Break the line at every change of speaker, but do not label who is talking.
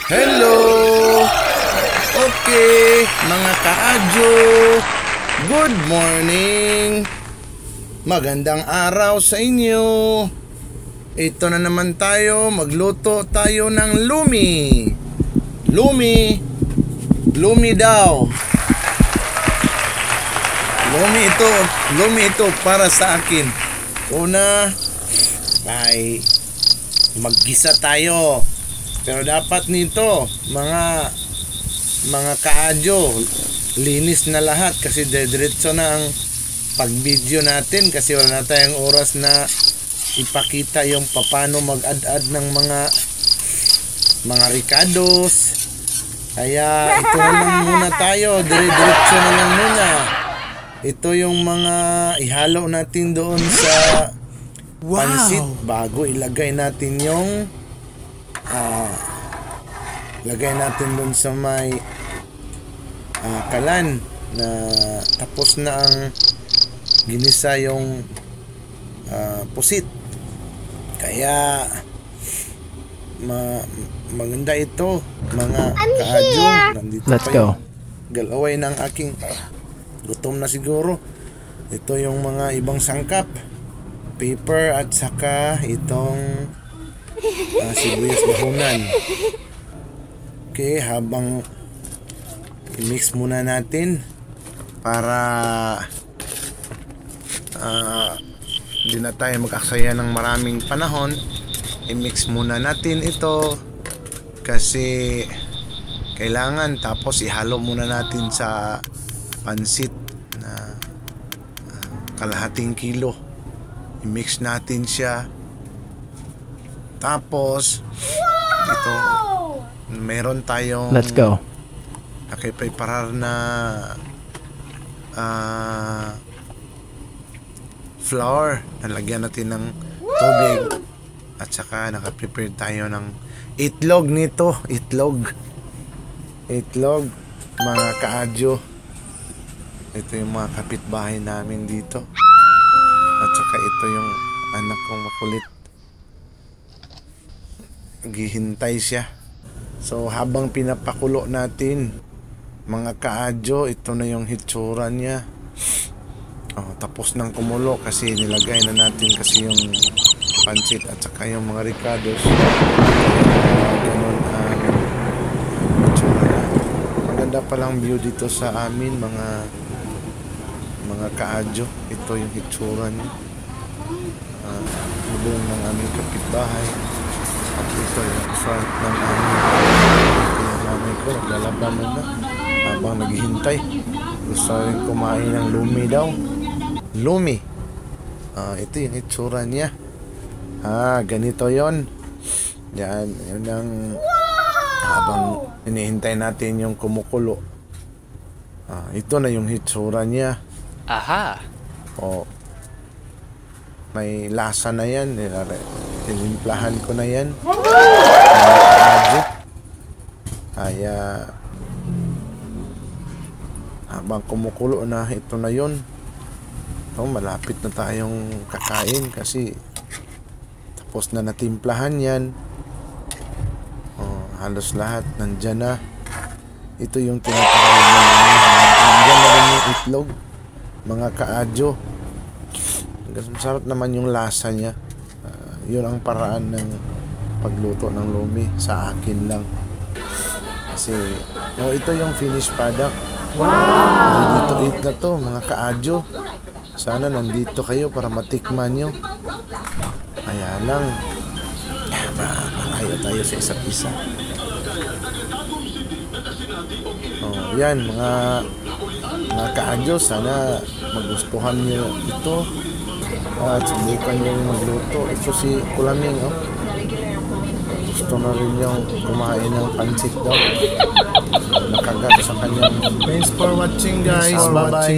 Hello! Okay, mga kaadyo, good morning! Magandang araw sa inyo! Ito na naman tayo, magluto tayo ng lumi! Lumi daw! Lumi ito para sa akin. Una, ay maggisa tayo. Pero dapat nito, mga kaadyo, linis na lahat kasi dediretso na ang pag-video natin kasi wala na tayong oras na ipakita yung paano mag-add ng mga ricados. Kaya ito na lang muna tayo, diretso na lang muna. Ito yung mga ihalo natin doon sa pansit bago ilagay natin yung lagay natin doon sa may kalan na tapos na ang ginisa yung pusit. Kaya maganda ito mga kaadyo. Nandito
Let's go.
Galaway ng aking gutom na siguro. Ito yung mga ibang sangkap, paper at saka itong sibuyas bahunan. Okay, habang i-mix muna natin para hindi na tayo mag-aksaya ng maraming panahon. I-mix muna natin ito kasi kailangan, tapos ihalo muna natin sa pansit na kalahating kilo. I-mix natin siya. Tapos ito, meron tayong
Let's go.
nakipreparar na flour. Nalagyan natin ng tubig at saka nakaprepare tayo ng itlog nito. Itlog mga kaadyo. Ito yung mga kapitbahay namin dito at saka ito yung anak kong makulit. Gihintay siya. So habang pinapakulo natin mga kaadyo, ito na yung hitsura niya. Tapos nang kumulo kasi nilagay na natin kasi yung pancit at saka yung mga ricados. Ganun ang hitsura na. Maganda palang view dito sa amin mga kaadyo. Ito yung hitsura niya. Lubong ng aming kapitbahay. At ito yung front ng aming nanay ko, naglalaban na habang naghihintay. Gusto rin kumain ng lumi daw. Lumi. Ito yung itsura niya. Ganito yon. Yan, yun ang habang inihintay natin yung kumukulo. Ito na yung itsura niya.
Aha.
May lasa na yan. Tinimplahan ko na yan. Kaya habang kumukulo na, ito na yun. Malapit na tayong kakain kasi tapos na natimplahan yan. Halos lahat nandyan na. Ito yung tinatawag na nandyan na rin yung itlog mga kaadyo. Masarap naman yung lasa niya. Yun ang paraan ng pagluto ng lumi sa akin lang. Kasi ito yung finished product. Ready to eat na to mga kaadyo. Sana nandito kayo para matikman nyo. Kaya lang malayo tayo sa isa't isa. Yan mga kaadyo, sana magustuhan nyo ito at subukan nyo magluto. Ito si Kulaming, gusto na rin yung kumain ng pansit daw. Nakagat sa kanyang. Thanks for watching guys. Bye bye.